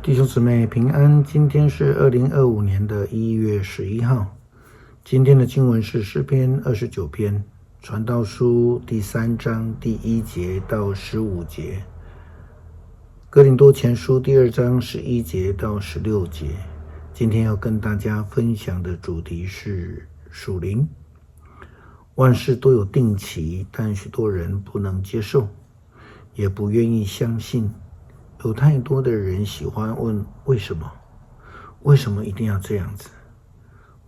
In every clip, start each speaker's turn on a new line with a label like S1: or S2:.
S1: 弟兄姊妹平安，今天是2025年的1月11号。今天的经文是诗篇29篇，传道书第3章第1节到15节，哥林多前书第2章11节到16节。今天要跟大家分享的主题是属灵。万事都有定期，但许多人不能接受，也不愿意相信。有太多的人喜欢问为什么？为什么一定要这样子？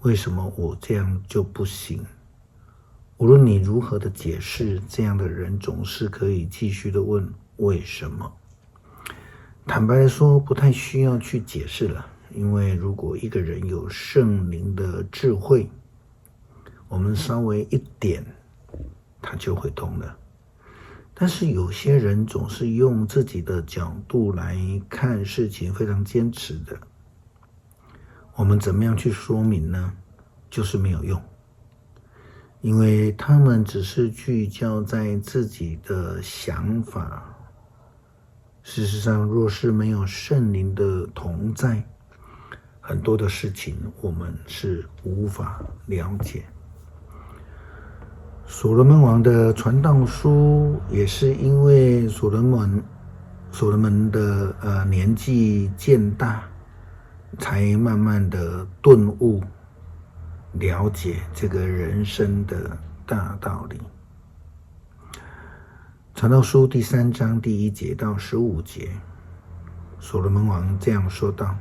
S1: 为什么我这样就不行？无论你如何的解释，这样的人总是可以继续的问为什么。坦白来说，不太需要去解释了，因为如果一个人有圣灵的智慧，我们稍微一点，他就会懂了。但是有些人总是用自己的角度来看事情，非常坚持的。我们怎么样去说明呢？就是没有用，因为他们只是聚焦在自己的想法。事实上，若是没有圣灵的同在，很多的事情我们是无法了解。所罗门王的传道书也是因为所罗门的年纪渐大，才慢慢的顿悟，了解这个人生的大道理。传道书第3章第1节到15节，所罗门王这样说道：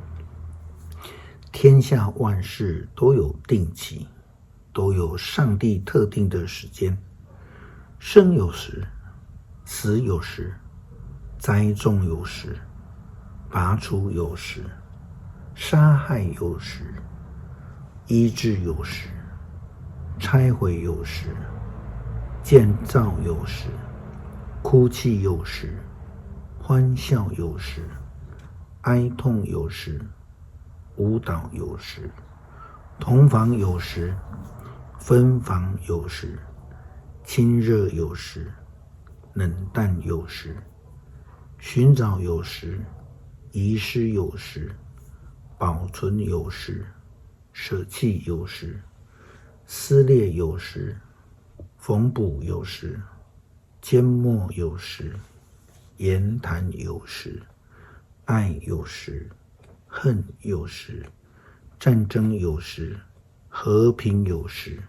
S1: 天下万事都有定期，都有上帝特定的时间，生有时，死有时，栽种有时，拔除有时，杀害有时，医治有时，拆毁有时，建造有时，哭泣有时，欢笑有时，哀痛有时，舞蹈有时，同房有时，分房有时，亲热有时，冷淡有时，寻找有时，遗失有时，保存有时，舍弃有时，撕裂有时，缝补有时，缄默有时，言谈有时，爱有时，恨有时，战争有时，和平有时。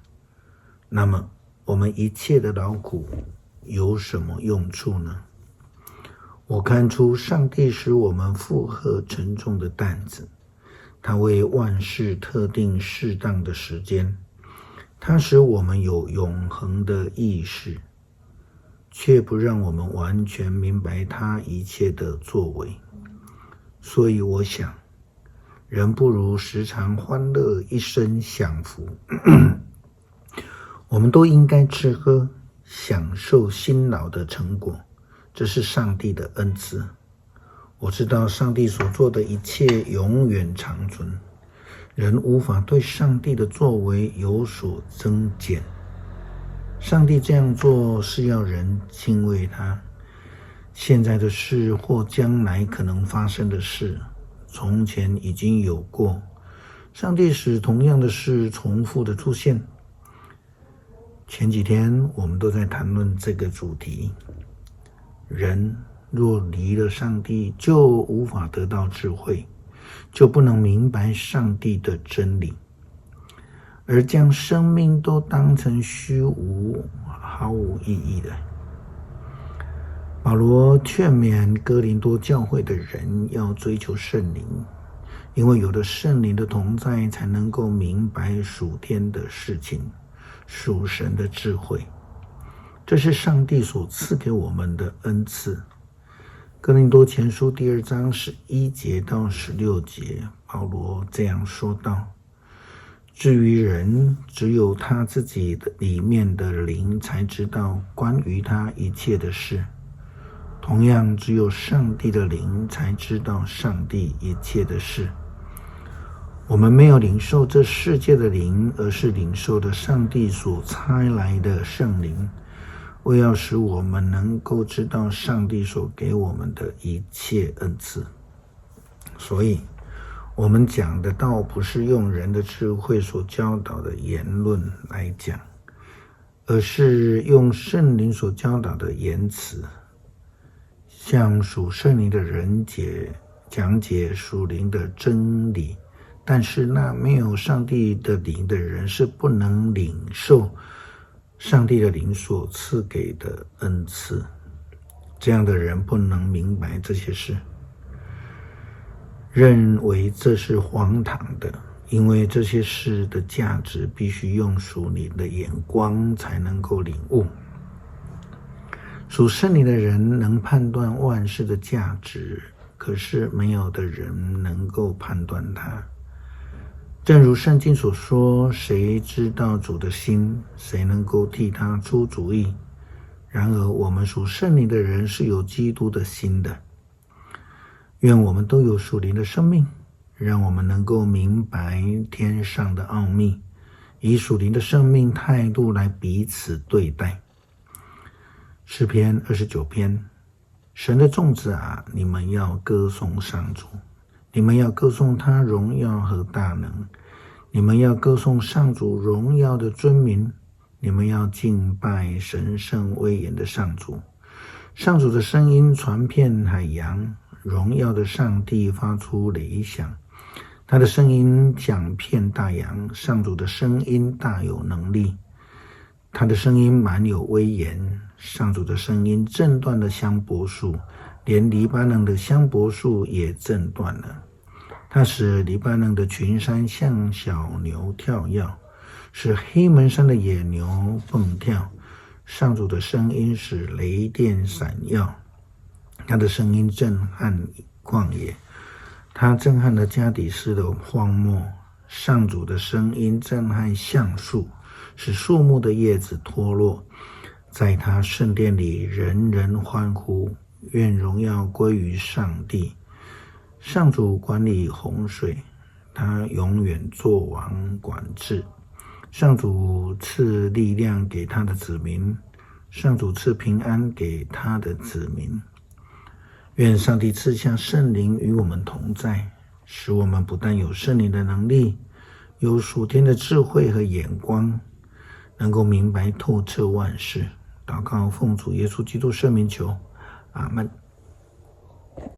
S1: 那么我们一切的劳苦有什么用处呢？我看出上帝使我们负荷沉重的担子，他为万事特定适当的时间，他使我们有永恒的意识，却不让我们完全明白他一切的作为。所以我想，人不如时常欢乐，一生享福。我们都应该吃喝，享受辛劳的成果，这是上帝的恩赐。我知道上帝所做的一切永远长存，人无法对上帝的作为有所增减。上帝这样做是要人敬畏他。现在的事或将来可能发生的事，从前已经有过，上帝使同样的事重复的出现。前几天我们都在谈论这个主题，人若离了上帝，就无法得到智慧，就不能明白上帝的真理，而将生命都当成虚无、毫无意义的。保罗劝勉哥林多教会的人要追求圣灵，因为有了圣灵的同在，才能够明白属天的事情，属神的智慧。这是上帝所赐给我们的恩赐。哥林多前书第2章11节到16节，保罗这样说道：至于人，只有他自己的里面的灵才知道关于他一切的事，同样只有上帝的灵才知道上帝一切的事。我们没有领受这世界的灵，而是领受的上帝所差来的圣灵，为要使我们能够知道上帝所给我们的一切恩赐。所以我们讲的道不是用人的智慧所教导的言论来讲，而是用圣灵所教导的言辞，向属圣灵的人讲解属灵的真理。但是那没有上帝的灵的人是不能领受上帝的灵所赐给的恩赐，这样的人不能明白这些事，认为这是荒唐的，因为这些事的价值必须用属灵的眼光才能够领悟。属圣灵的人能判断万事的价值，可是没有的人能够判断它。正如圣经所说，谁知道主的心，谁能够替他出主意？然而我们属圣灵的人是有基督的心的。愿我们都有属灵的生命，让我们能够明白天上的奥秘，以属灵的生命态度来彼此对待。诗篇29篇，神的众子啊，你们要歌颂上主，你们要歌颂他荣耀和大能，你们要歌颂上主荣耀的尊名，你们要敬拜神圣威严的上主。上主的声音传遍海洋，荣耀的上帝发出雷响，他的声音响遍大洋。上主的声音大有能力，他的声音满有威严。上主的声音震断了香柏树，连黎巴嫩的香柏树也震断了。他使黎巴嫩的群山像小牛跳跃，使黑门山的野牛蹦跳。上主的声音使雷电闪耀，他的声音震撼旷野，他震撼了加底斯的荒漠。上主的声音震撼橡树，使树木的叶子脱落。在他圣殿里，人人欢呼，愿荣耀归于上帝。上主管理洪水，他永远作王管治。上主赐力量给他的子民，上主赐平安给他的子民。愿上帝赐下圣灵与我们同在，使我们不但有圣灵的能力，有属天的智慧和眼光，能够明白透彻万事。祷告奉主耶稣基督圣名求，阿们。